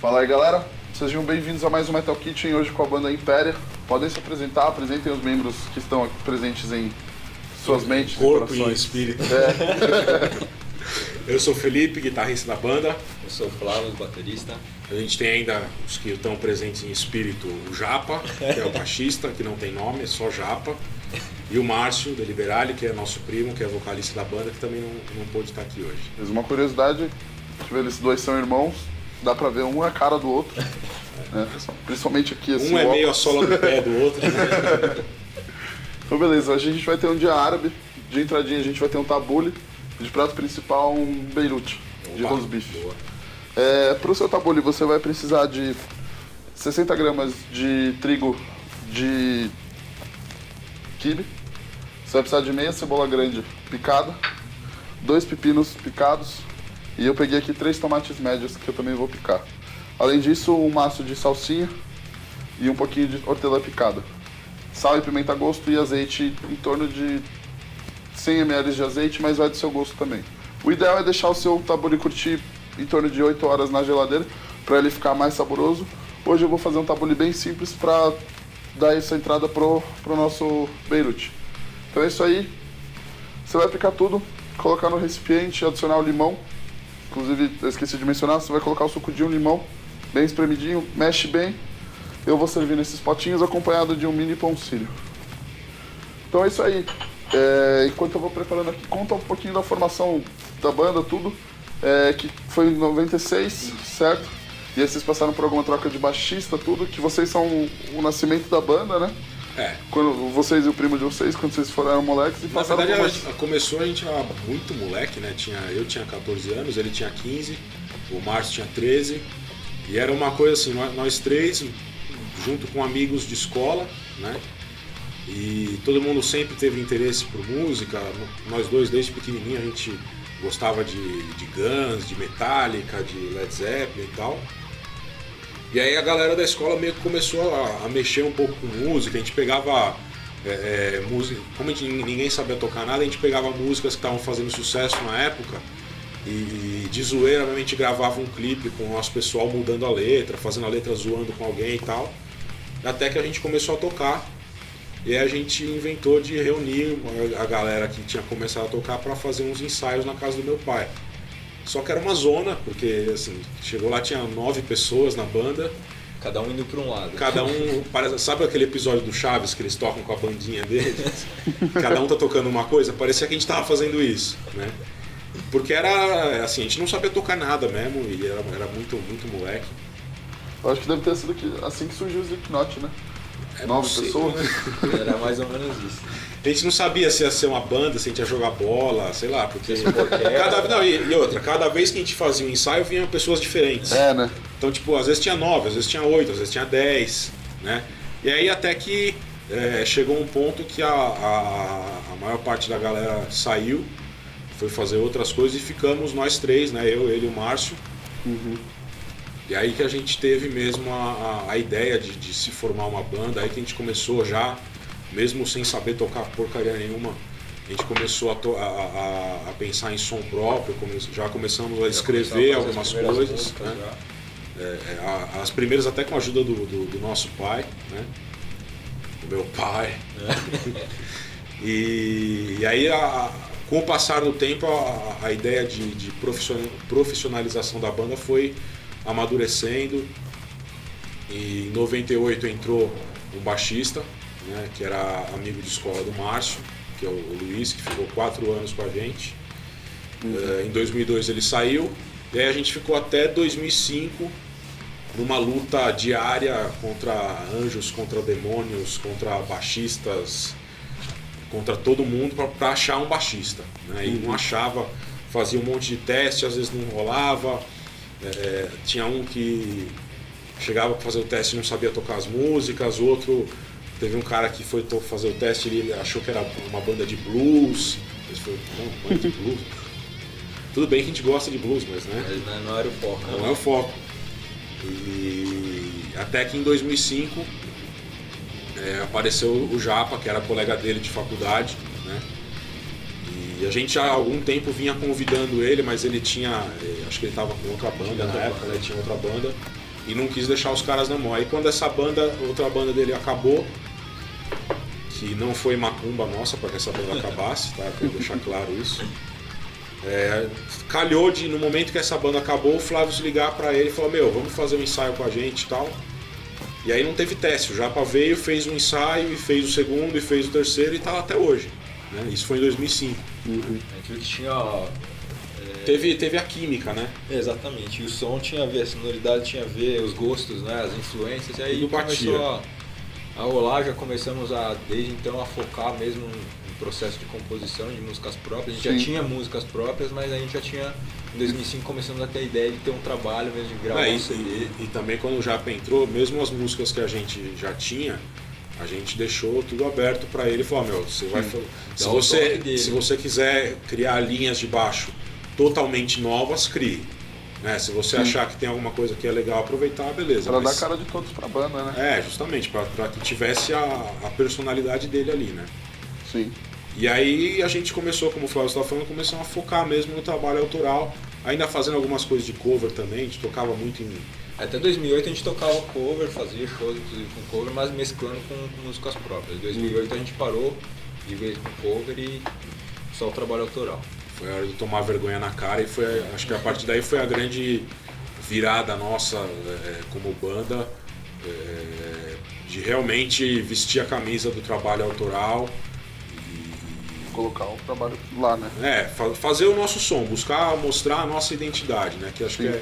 Fala aí, galera. Sejam bem-vindos a mais um Metal Kitchen, hoje com a banda Impéria. Podem se apresentar, apresentem os membros que estão aqui presentes em suas mentes e corpo corações. e espírito. É. Eu sou o Felipe, guitarrista da banda. Eu sou o Flávio, baterista. A gente tem ainda os que estão presentes em espírito, o Japa, que é o baixista, que não tem nome, é só Japa. E o Márcio, da Liberale, que é nosso primo, que é vocalista da banda, que também não pôde estar aqui hoje. Mas uma curiosidade, eles dois são irmãos, dá pra ver um a cara do outro. Né? Principalmente aqui assim. Um é meio a sola do pé do outro, né? Então beleza, hoje a gente vai ter um dia árabe, de entradinha a gente vai ter um tabule, de prato principal um beirute, de roast beef. Para o seu tabule você vai precisar de 60 gramas de trigo de quibe, você vai precisar de meia cebola grande picada, 2 pepinos picados e eu peguei aqui 3 tomates médios que eu também vou picar. Além disso, um maço de salsinha e um pouquinho de hortelã picada. Sal e pimenta a gosto e azeite em torno de 100 ml de azeite, mas vai do seu gosto também. O ideal é deixar o seu tabule curtir em torno de 8 horas na geladeira para ele ficar mais saboroso. Hoje eu vou fazer um tabule bem simples para dar essa entrada pro nosso beirute. Então é isso aí. Você vai picar tudo, colocar no recipiente, adicionar o limão. Inclusive, eu esqueci de mencionar, você vai colocar o suco de um limão, bem espremidinho, mexe bem. Eu vou servir nesses potinhos acompanhado de um mini pão sírio. Então é isso aí. Enquanto eu vou preparando aqui, conta um pouquinho da formação da banda, tudo. Que foi em 96, certo? E aí vocês passaram por alguma troca de baixista, tudo. Que vocês são o nascimento da banda, né? Quando vocês e o primo de vocês, quando vocês eram moleques. E Na passaram verdade, por começou, a gente era muito moleque, né? Eu tinha 14 anos, ele tinha 15, o Márcio tinha 13. E era uma coisa assim, nós três, junto com amigos de escola, né? E todo mundo sempre teve interesse por música. Nós dois, desde pequenininho, a gente gostava de Guns, de Metallica, de Led Zeppelin e tal. E aí a galera da escola meio que começou a mexer um pouco com música. A gente pegava música, como ninguém sabia tocar nada, a gente pegava músicas que estavam fazendo sucesso na época e de zoeira a gente gravava um clipe com o nosso pessoal mudando a letra, fazendo a letra zoando com alguém e tal. Até que a gente começou a tocar. E aí a gente inventou de reunir a galera que tinha começado a tocar para fazer uns ensaios na casa do meu pai. Só que era uma zona, porque assim, chegou lá, tinha 9 pessoas na banda. Cada um indo para um lado. Cada um, sabe aquele episódio do Chaves que eles tocam com a bandinha deles? Cada um tá tocando uma coisa, parecia que a gente tava fazendo isso, né? Porque era assim, a gente não sabia tocar nada mesmo e era muito, muito moleque. Eu acho que deve ter sido assim que surgiu o Slipknot, né? 9 pessoas. Né? Era mais ou menos isso. A gente não sabia se ia ser uma banda, se a gente ia jogar bola, sei lá, porque cada vez que a gente fazia um ensaio vinham pessoas diferentes. Né? Então, tipo, às vezes tinha 9, às vezes tinha 8, às vezes tinha 10, né? E aí até que chegou um ponto que a maior parte da galera saiu, foi fazer outras coisas e ficamos nós três, né? Eu, ele e o Márcio. Uhum. E aí que a gente teve mesmo a ideia de se formar uma banda, aí que a gente começou já, mesmo sem saber tocar porcaria nenhuma, a gente começou a pensar em som próprio, já começamos a escrever algumas coisas, né? As primeiras até com a ajuda do nosso pai, né? Do meu pai. E aí, com o passar do tempo, a ideia de profissionalização da banda foi amadurecendo. E em 98 entrou um baixista, né, que era amigo de escola do Márcio, que é o Luiz, que ficou 4 anos com a gente. Em 2002 ele saiu, e aí a gente ficou até 2005 numa luta diária contra anjos, contra demônios, contra baixistas, contra todo mundo para achar um baixista, né? E não achava, fazia um monte de teste, às vezes não rolava. Tinha um que chegava para fazer o teste e não sabia tocar as músicas, outro, teve um cara que foi fazer o teste e ele achou que era uma banda de blues. Ele falou, não, banda de blues. Tudo bem que a gente gosta de blues, mas né? Mas não era o foco. Não é o foco. E até que em 2005 apareceu o Japa, que era colega dele de faculdade, né? E a gente já há algum tempo vinha convidando ele, mas ele tinha, acho que ele estava com outra banda na época, ele tinha outra banda. e não quis deixar os caras na mão. Aí quando essa banda, outra banda dele acabou, que não foi macumba nossa para que essa banda acabasse, tá? Quero deixar claro isso. Calhou de, no momento que essa banda acabou, o Flávio se ligar para ele e falou: meu, vamos fazer um ensaio com a gente e tal. E aí não teve teste, o Japa veio, fez um ensaio, e fez o segundo, e fez o terceiro, e tá lá até hoje. Né? Isso foi em 2005. A gente viu que tinha... Teve a química, né? Exatamente, e o som tinha a ver, a sonoridade tinha a ver, os gostos, né, as influências, e aí Tudo batia. começou a rolar, já começamos desde então a focar mesmo no processo de composição de músicas próprias. A gente já tinha músicas próprias, mas a gente já tinha, em 2005, começamos a ter a ideia de ter um trabalho mesmo, de gravar um CD. E também quando o Japa entrou, mesmo as músicas que a gente já tinha, a gente deixou tudo aberto para ele e falou: meu, você vai, se você quiser criar linhas de baixo totalmente novas, crie. Né? Se você achar que tem alguma coisa que é legal aproveitar, beleza. Pra dar cara de todos pra banda, né? Justamente, pra que tivesse a personalidade dele ali, né? Sim. E aí a gente começou, como o Flávio estava falando, começamos a focar mesmo no trabalho autoral, ainda fazendo algumas coisas de cover também, a gente tocava muito em... Até 2008 a gente tocava cover, fazia shows inclusive com cover, mas mesclando com músicas próprias. Em 2008 a gente parou de vez com cover e só o trabalho autoral. Foi a hora de tomar vergonha na cara e acho que a partir daí foi a grande virada nossa como banda, de realmente vestir a camisa do trabalho autoral e colocar o trabalho lá, né? Fazer o nosso som, buscar mostrar a nossa identidade, né? Que acho que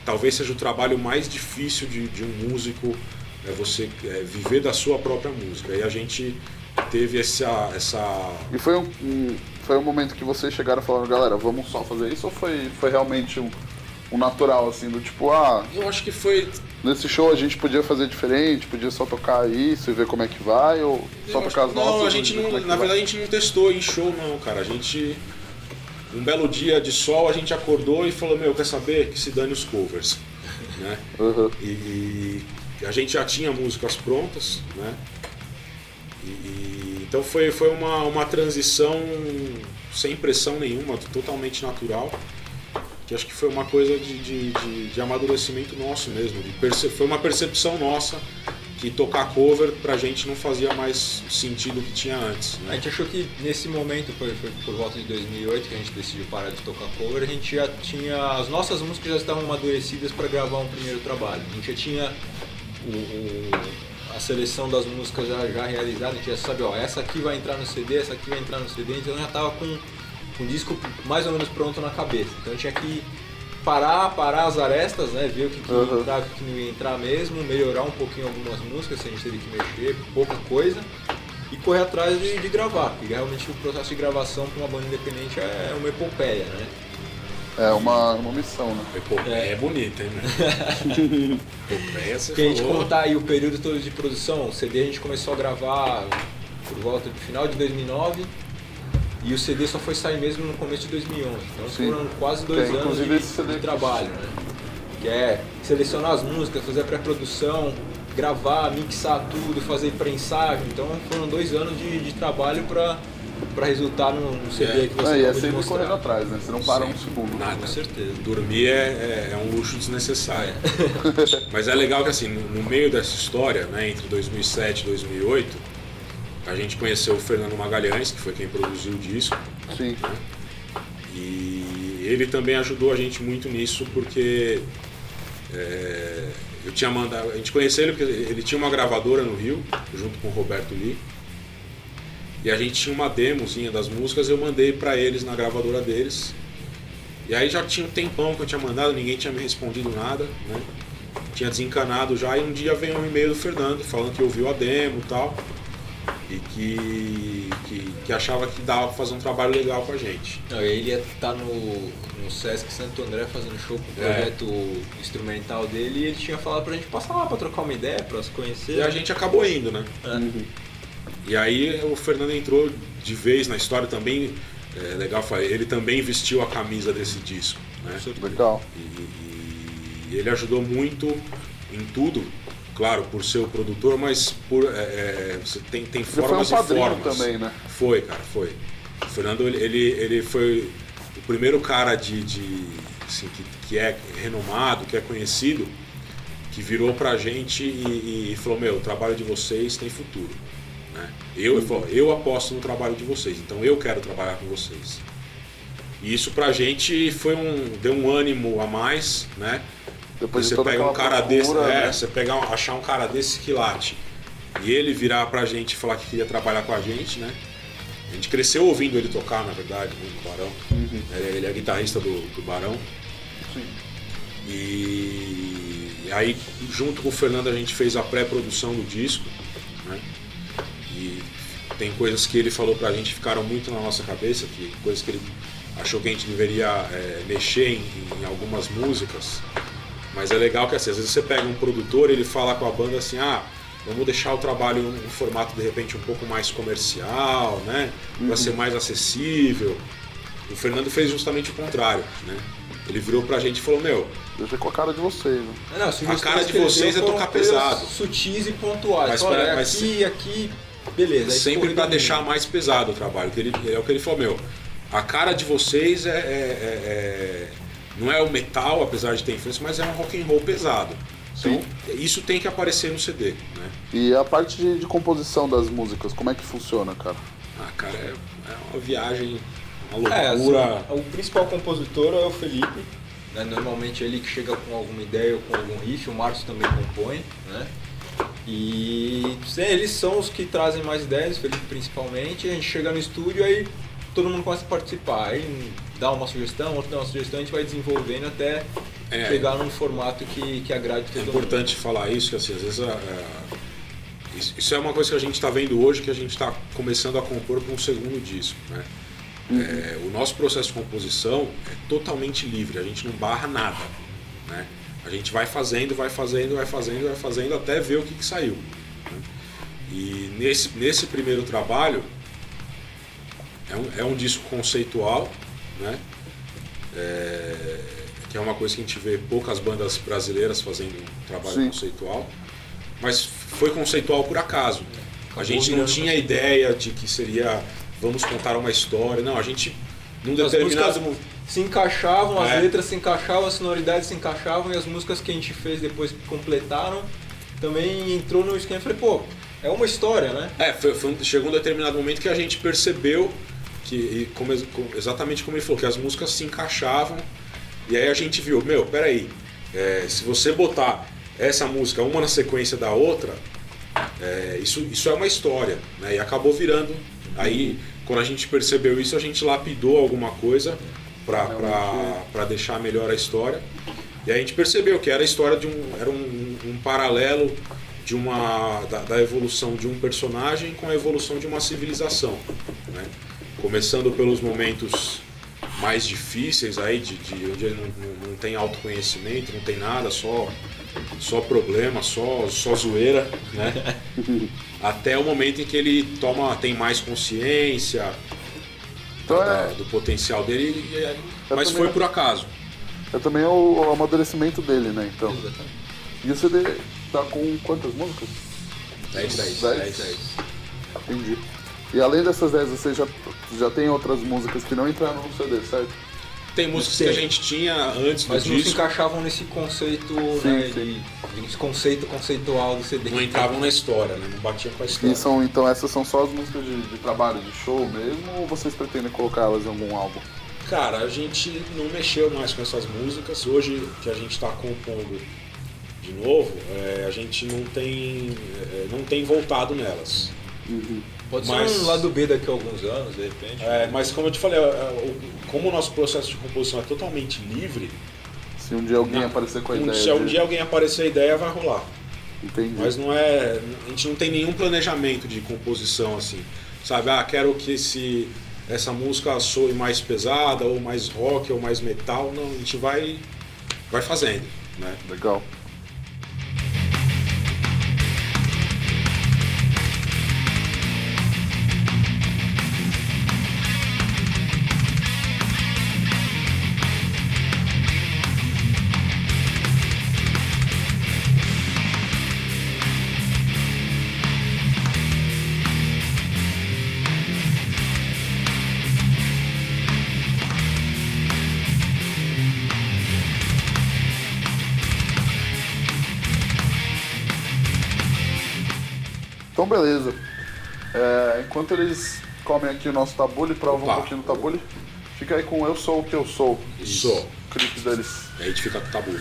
talvez seja o trabalho mais difícil de um músico, você viver da sua própria música. E a gente teve essa... E foi um momento que vocês chegaram falando: galera, vamos só fazer isso, ou foi realmente um natural, assim, do tipo, eu acho que foi... Nesse show a gente podia fazer diferente, podia só tocar isso e ver como é que vai, ou só tocar as nossas? Não, a gente não, na verdade a gente não testou em show não, cara. A gente, um belo dia de sol, a gente acordou e falou: meu, quer saber? Que se dane os covers, né? Uhum. E a gente já tinha músicas prontas, né? Então foi uma transição sem pressão nenhuma, totalmente natural. Que acho que foi uma coisa de amadurecimento nosso mesmo. Foi uma percepção nossa que tocar cover pra gente não fazia mais sentido que tinha antes. Né? A gente achou que nesse momento, foi por volta de 2008 que a gente decidiu parar de tocar cover, a gente já tinha... As nossas músicas já estavam amadurecidas para gravar um primeiro trabalho. A gente já tinha a seleção das músicas já realizada, a gente já sabe, essa aqui vai entrar no CD, essa aqui vai entrar no CD, então já estava com o disco mais ou menos pronto na cabeça. Então eu tinha que parar as arestas, né, ver o que ia entrar, o que não ia entrar mesmo, melhorar um pouquinho algumas músicas, se a gente teve que mexer, pouca coisa, e correr atrás de gravar, porque realmente o processo de gravação para uma banda independente é uma epopeia, né? É uma missão, né? Epopeia é bonita, hein, né? Epopeia, você Porque a gente falou... contar aí o período todo de produção, o CD a gente começou a gravar por volta do final de 2009, e o CD só foi sair mesmo no começo de 2011. Então foram quase 2 anos de trabalho, né? Que é selecionar as músicas, fazer a pré-produção, gravar, mixar tudo, fazer prensagem. Então foram 2 anos de trabalho para resultar no CD que você acabou de sempre mostrar. correndo atrás, né? Você não para um segundo. Nada. Com certeza. Dormir é um luxo desnecessário. Mas é legal que assim, no meio dessa história, né, entre 2007 e 2008, a gente conheceu o Fernando Magalhães, que foi quem produziu o disco. Sim. Né? E ele também ajudou a gente muito nisso, porque eu tinha mandado... A gente conheceu ele porque ele tinha uma gravadora no Rio, junto com o Roberto Lee. E a gente tinha uma demozinha das músicas, eu mandei pra eles na gravadora deles. E aí já tinha um tempão que eu tinha mandado, ninguém tinha me respondido nada, né? Tinha desencanado já, e um dia veio um e-mail do Fernando falando que ouviu a demo e tal. E que achava que dava pra fazer um trabalho legal com a gente. Ele ia estar no Sesc Santo André fazendo show com o projeto instrumental dele, e ele tinha falado pra gente passar lá pra trocar uma ideia, pra se conhecer. E a gente acabou indo, né? E aí o Fernando entrou de vez na história também. Legal, ele também vestiu a camisa desse disco, né? Legal. E ele ajudou muito em tudo. Claro, por ser o produtor, mas você tem formas foi um e formas. também, né? Foi, cara, foi. O Fernando, ele foi o primeiro cara assim, que é renomado, que é conhecido, que virou pra gente e falou, meu, o trabalho de vocês tem futuro. Né? Eu aposto no trabalho de vocês, então eu quero trabalhar com vocês. E isso pra gente deu um ânimo a mais, né? Depois você de toda pega um aquela cara procura, desse, né? você achar um cara desse que late e ele virar pra gente e falar que queria trabalhar com a gente, né? A gente cresceu ouvindo ele tocar, na verdade, no Barão. Ele é guitarrista do Barão. Sim. E aí, junto com o Fernando, a gente fez a pré-produção do disco, né? E tem coisas que ele falou pra gente que ficaram muito na nossa cabeça, coisas que ele achou que a gente deveria mexer em algumas músicas. Mas é legal que assim, às vezes você pega um produtor, ele fala com a banda assim, vamos deixar o trabalho em formato de repente um pouco mais comercial, né? Para ser mais acessível. O Fernando fez justamente o contrário, né? Ele virou pra gente e falou, meu, deixa com a cara de vocês, né? a cara de vocês é tocar pesado. Sutis e pontuais. Mas, olha, mas aqui, beleza. Sempre para deixar mais pesado o trabalho. É o que ele falou, meu, a cara de vocês não é o metal, apesar de ter influência, mas é um rock and roll pesado. Então, isso tem que aparecer no CD, né? E a parte de composição das músicas, como é que funciona, cara? Cara, é uma viagem, uma loucura. Assim, o principal compositor é o Felipe, né? Normalmente é ele que chega com alguma ideia ou com algum riff, o Márcio também compõe, né? E eles são os que trazem mais ideias, o Felipe principalmente, a gente chega no estúdio aí todo mundo começa a participar, aí dá uma sugestão, outro dá uma sugestão, a gente vai desenvolvendo até chegar num formato que agrade todo mundo. É importante falar isso, que assim, às vezes isso é uma coisa que a gente está vendo hoje, que a gente está começando a compor para um segundo disco, né? O nosso processo de composição é totalmente livre, a gente não barra nada, né? A gente vai fazendo até ver o que saiu, né? E nesse primeiro trabalho é um disco conceitual, né? Que é uma coisa que a gente vê poucas bandas brasileiras fazendo um trabalho conceitual, mas foi conceitual por acaso. A gente não tinha ideia de que seria vamos contar uma história, não, a gente num determinado se encaixavam, as letras se encaixavam, as sonoridades se encaixavam e as músicas que a gente fez depois que completaram também entrou no esquema. Falei, pô, é uma história, né? Chegou um determinado momento que a gente percebeu que, exatamente como ele falou, que as músicas se encaixavam e aí a gente viu, peraí, se você botar essa música uma na sequência da outra, isso é uma história, né? E acabou virando. Aí, quando a gente percebeu isso, a gente lapidou alguma coisa para deixar melhor a história. E aí a gente percebeu que era a história era um paralelo da evolução de um personagem com a evolução de uma civilização, né? Começando pelos momentos mais difíceis aí, de onde ele não tem autoconhecimento, não tem nada, só problema, só zoeira, né? Até o momento em que ele tem mais consciência do potencial dele, mas foi por acaso. É também o amadurecimento dele, né? Então. Exatamente. E o CD tá com quantas músicas? 10. Entendi. E além dessas 10, você já tem outras músicas que não entraram no CD, certo? Tem músicas que a gente tinha antes do mas disco. Mas não se encaixavam nesse conceito, esse conceito conceitual do CD. Não entravam na história, né? Não batiam com a história. Então essas são só as músicas de trabalho, de show mesmo, ou vocês pretendem colocá-las em algum álbum? Cara, a gente não mexeu mais com essas músicas. Hoje que a gente está compondo de novo, a gente não tem voltado nelas. Pode ser um lado B daqui a alguns anos, de repente. Mas como eu te falei, como o nosso processo de composição é totalmente livre... Se um dia alguém aparecer com a ideia... Se um dia alguém aparecer a ideia, vai rolar. Entendi. Mas não a gente não tem nenhum planejamento de composição assim. Sabe, quero que essa música soe mais pesada, ou mais rock, ou mais metal. Não, a gente vai fazendo, né? Legal. Então, beleza. Enquanto eles comem aqui o nosso tabule, provam um pouquinho do tabule, fica aí com Eu Sou o Que Eu Sou. Isso. Clipe deles. E aí a gente fica com o tabu.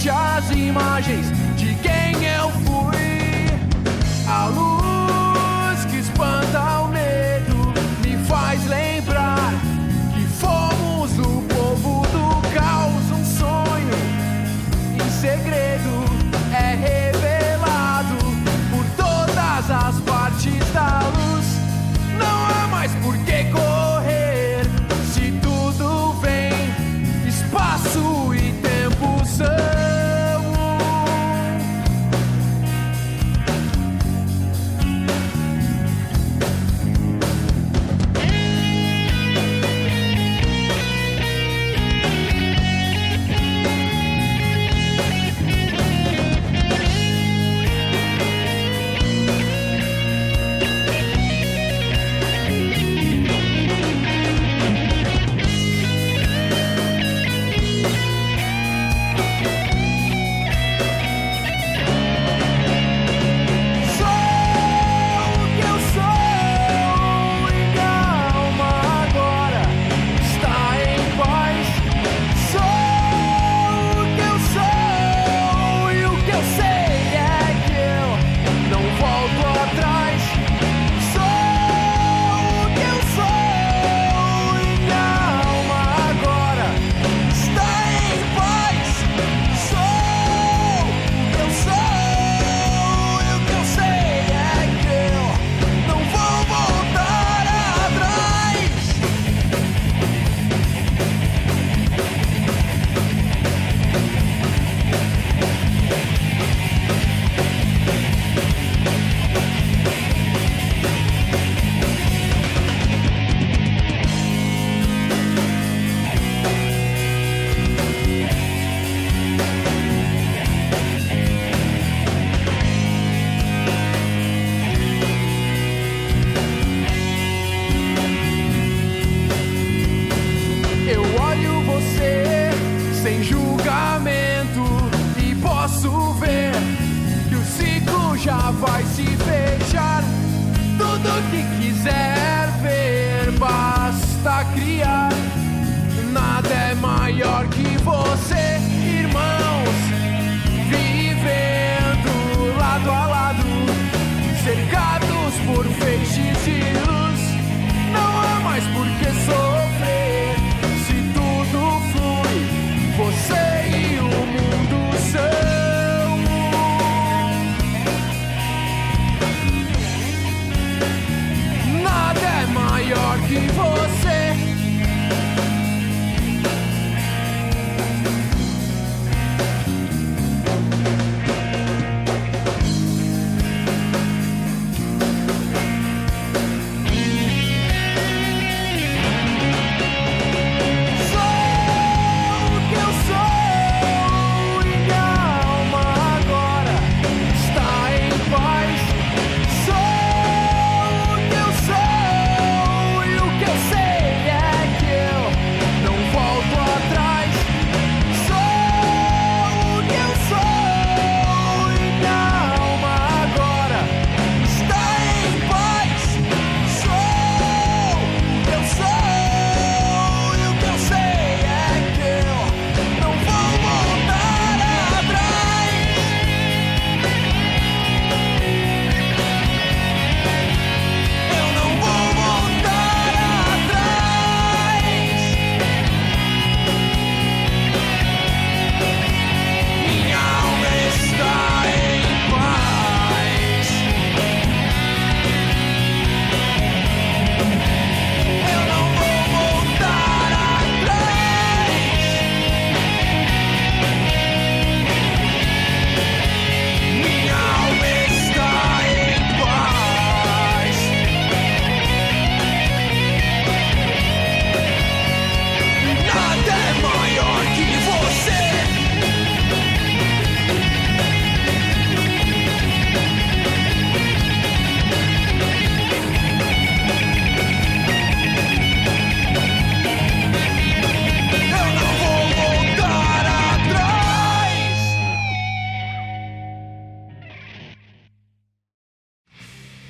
As imagens de quem eu fui, a luz que espanta o medo me faz lembrar que fomos o povo do caos. Um sonho em segredo é revelado por todas as partes da luz. Não há mais por que correr se tudo vem, espaço e tempo são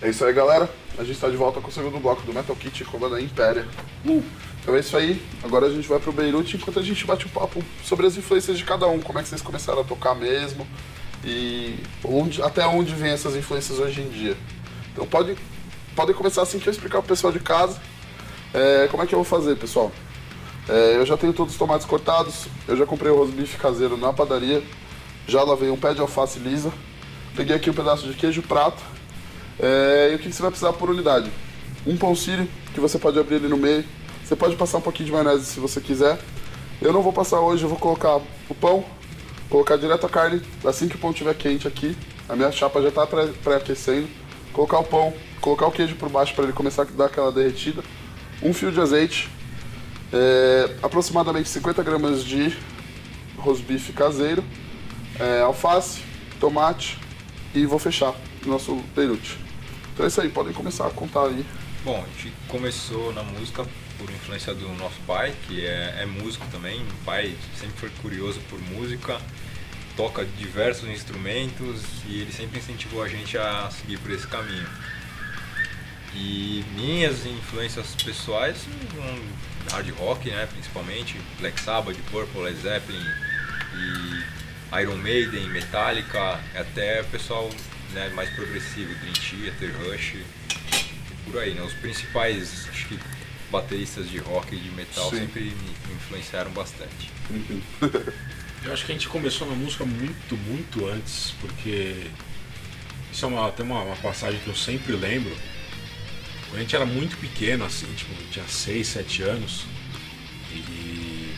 É isso aí, galera. A gente tá de volta com o segundo bloco do Metal Kit com a banda Impéria. Então é isso aí. Agora a gente vai pro Beirute enquanto a gente bate um papo sobre as influências de cada um. Como é que vocês começaram a tocar mesmo e até onde vem essas influências hoje em dia. Então podem começar assim que eu explicar pro pessoal de casa. Como é que eu vou fazer, pessoal? Eu já tenho todos os tomates cortados. Eu já comprei o rosbife caseiro na padaria. Já lavei um pé de alface lisa. Peguei aqui um pedaço de queijo prato. E o que você vai precisar por unidade? Um pão sírio, que você pode abrir ele no meio. Você pode passar um pouquinho de maionese se você quiser. Eu não vou passar hoje, eu vou colocar o pão, colocar direto a carne. Assim que o pão estiver quente aqui, a minha chapa já está pré-aquecendo. Colocar o pão, colocar o queijo por baixo para ele começar a dar aquela derretida. Um fio de azeite, aproximadamente 50 gramas de rosbife caseiro, alface, tomate e vou fechar o nosso beirute. Então é isso aí, podem começar a contar aí. Bom, a gente começou na música por influência do nosso pai, que é músico também. O pai sempre foi curioso por música, toca diversos instrumentos e ele sempre incentivou a gente a seguir por esse caminho. E minhas influências pessoais, hard rock, né, principalmente, Black Sabbath, Purple, Led Zeppelin e Iron Maiden, Metallica, até o pessoal, né, mais progressivo, Dream Theater, Rush, e por aí, né? Os principais, acho que bateristas de rock e de metal sempre me influenciaram bastante. Eu acho que a gente começou na música muito antes, porque isso tem uma passagem que eu sempre lembro. Quando a gente era muito pequeno, assim, tipo, tinha 6, 7 anos, e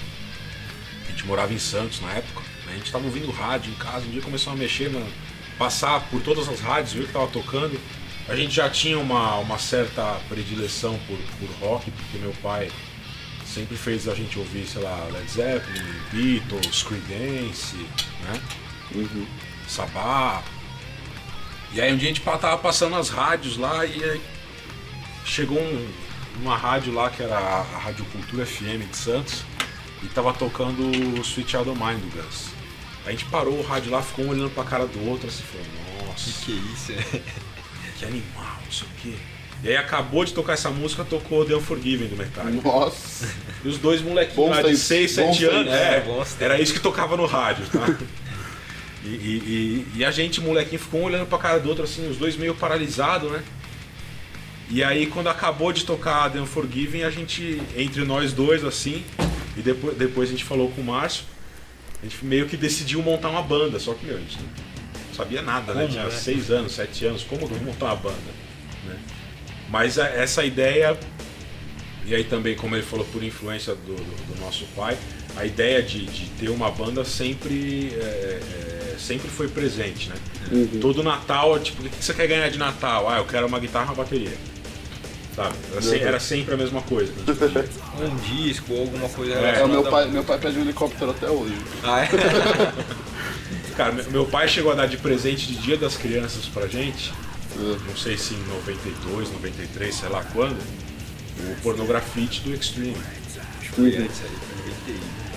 a gente morava em Santos na época, né? A gente estava ouvindo rádio em casa, um dia começou a mexer, passar por todas as rádios, ver o que estava tocando. A gente já tinha uma certa predileção por rock, porque meu pai sempre fez a gente ouvir, sei lá, Led Zeppelin, Beatles, Creedence, né? Sabbath. E aí um dia a gente tava passando as rádios lá e aí chegou uma rádio lá que era a Rádio Cultura FM de Santos e tava tocando o Sweet Child O' Mine do Guns. A gente parou o rádio lá, ficou um olhando pra cara do outro assim, falou, nossa, Que isso, que animal, não sei o quê. E aí acabou de tocar essa música, tocou The Unforgiven do Metallica. Nossa! E os dois molequinhos lá de 6, 7 anos, era isso que tocava no rádio, tá? E a gente, molequinho, ficou um olhando pra cara do outro assim, os dois meio paralisados, né? E aí quando acabou de tocar The Unforgiven, a gente, entre nós dois assim, e depois a gente falou com o Márcio, a gente meio que decidiu montar uma banda, só que a gente não sabia nada, né? Tinha 6 anos, 7 anos, como montar uma banda, né? Mas essa ideia, e aí também, como ele falou, por influência do nosso pai, a ideia de ter uma banda sempre foi presente, né? Todo Natal, tipo, o que você quer ganhar de Natal? Eu quero uma guitarra e uma bateria. Sabe? Era sempre a mesma coisa. Um disco ou alguma coisa. Meu pai pede um helicóptero até hoje. Ah, é? Cara, meu pai chegou a dar de presente de Dia das Crianças pra gente, não sei se em 92, 93, sei lá quando, o Pornografite do Extreme.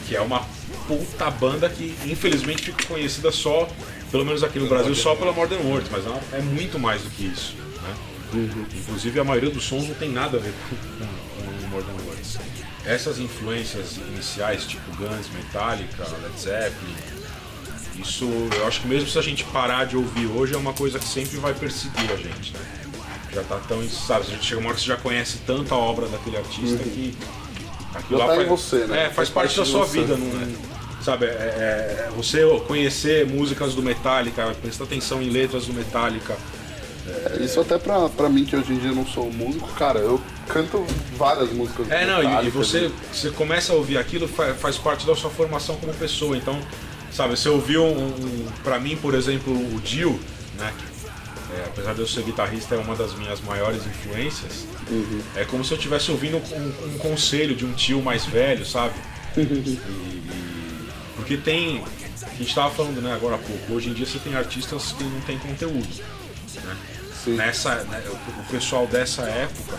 Que é uma puta banda que infelizmente fica conhecida só, pelo menos aqui no Brasil, só pela Modern Words, mas é muito mais do que isso, né? Inclusive a maioria dos sons não tem nada a ver com Modern Words. Essas influências iniciais, tipo Guns, Metallica, Led Zeppelin, isso eu acho que mesmo se a gente parar de ouvir hoje é uma coisa que sempre vai perseguir a gente, né? Já tá tão, sabe, a gente chega uma hora que você já conhece tanto a obra daquele artista que aquilo Já lá tá em você, né? faz parte da sua vida, não, sabe? Você conhecer músicas do Metallica, prestar atenção em letras do Metallica. Isso até pra mim, que hoje em dia não sou músico, cara, eu canto várias músicas do Metallica, e você começa a ouvir aquilo, faz parte da sua formação como pessoa. Então, sabe, você ouviu pra mim, por exemplo, o Dio, né? Apesar de eu ser guitarrista, é uma das minhas maiores influências. É como se eu estivesse ouvindo um conselho de um tio mais velho, sabe? Porque tem, a gente estava falando, né, agora há pouco, hoje em dia você tem artistas que não tem conteúdo, né? O pessoal dessa época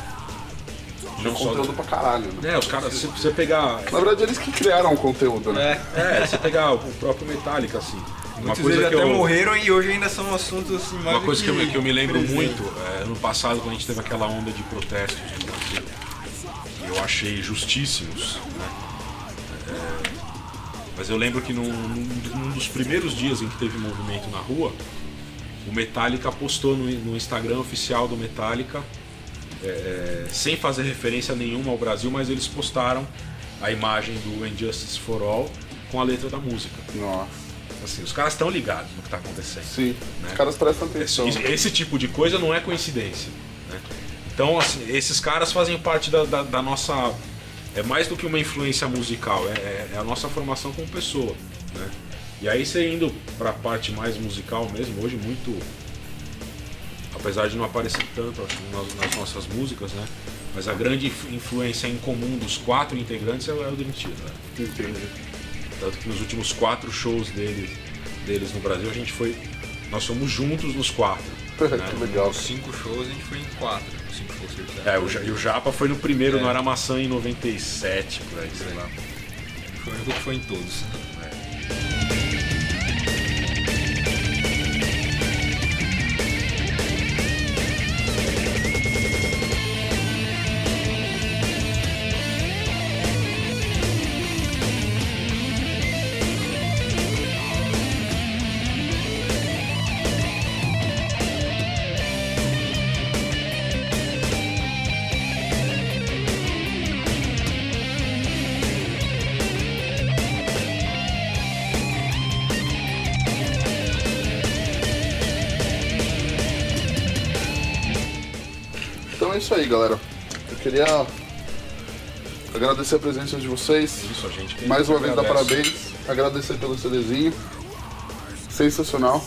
tinha conteúdo pra caralho, né? Os caras, se você pegar... Na verdade, eles que criaram o conteúdo, né? Você pegar o próprio Metallica, assim, Muitos coisa deles que até eu- morreram e hoje ainda são assuntos assim, mais Uma do coisa que eu me lembro presente. muito, no passado, quando a gente teve aquela onda de protestos no Brasil, que eu achei justíssimos, né? Mas eu lembro que num dos primeiros dias em que teve movimento na rua, o Metallica postou no Instagram oficial do Metallica, sem fazer referência nenhuma ao Brasil, mas eles postaram a imagem do Injustice for All com a letra da música. Nossa, Assim, os caras estão ligados no que está acontecendo. sim. Né? Os caras prestam atenção. Esse tipo de coisa não é coincidência. Né? Então, assim, esses caras fazem parte da nossa. É mais do que uma influência musical, é a nossa formação como pessoa. Né? E aí, você indo para a parte mais musical mesmo, hoje muito. Apesar de não aparecer tanto acho, nas nossas músicas, né? Mas a grande influência em comum dos 4 integrantes é o Dream Theater. Né? Entendi. Tanto que nos últimos 4 shows deles no Brasil, nós fomos juntos nos 4. Né? Que legal. Os 5 shows a gente foi em 4. 5 concertos. E o Japa foi no primeiro, no Aramaçã em 97, por aí, sei lá. Foi o único que foi em todos. Então é isso aí, galera. Eu queria agradecer a presença de vocês. Isso, a gente que Mais uma vez dar agradece. parabéns. Agradecer pelo CDzinho. Sensacional.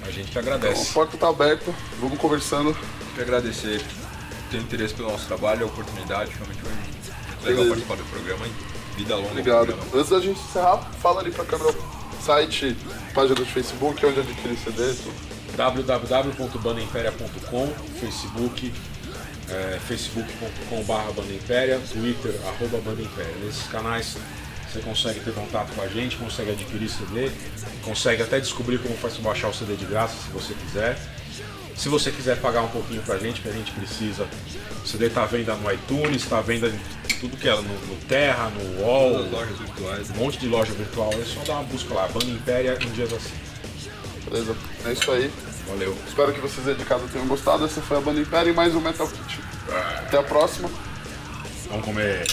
A gente que Então, a agradece. porta tá aberta. Vamos conversando. Quero agradecer ter interesse pelo nosso trabalho, a oportunidade. Realmente foi muito legal Beleza. participar do programa. Vida longa. ao Obrigado. programa. Antes da gente encerrar, fala ali pra câmera site, página do Facebook, onde adquirir CD. Tudo. www.bandaimperia.com, Facebook, facebook.com/bandaimperia, Twitter, @bandaimperia. Nesses canais você consegue ter contato com a gente, consegue adquirir CD, consegue até descobrir como faz para baixar o CD de graça, se você quiser. Se você quiser pagar um pouquinho pra gente, que a gente precisa, o CD tá à venda no iTunes, tá à venda em tudo que é no Terra, no UOL, Todas as lojas virtuais. um monte de loja virtual. É só dar uma busca lá, Banda Impéria em dias assim. Beleza? É isso aí. Valeu. Espero que vocês aí de casa tenham gostado. Essa foi a Banda Império e mais um Metal Kit. Até a próxima. Vamos comer.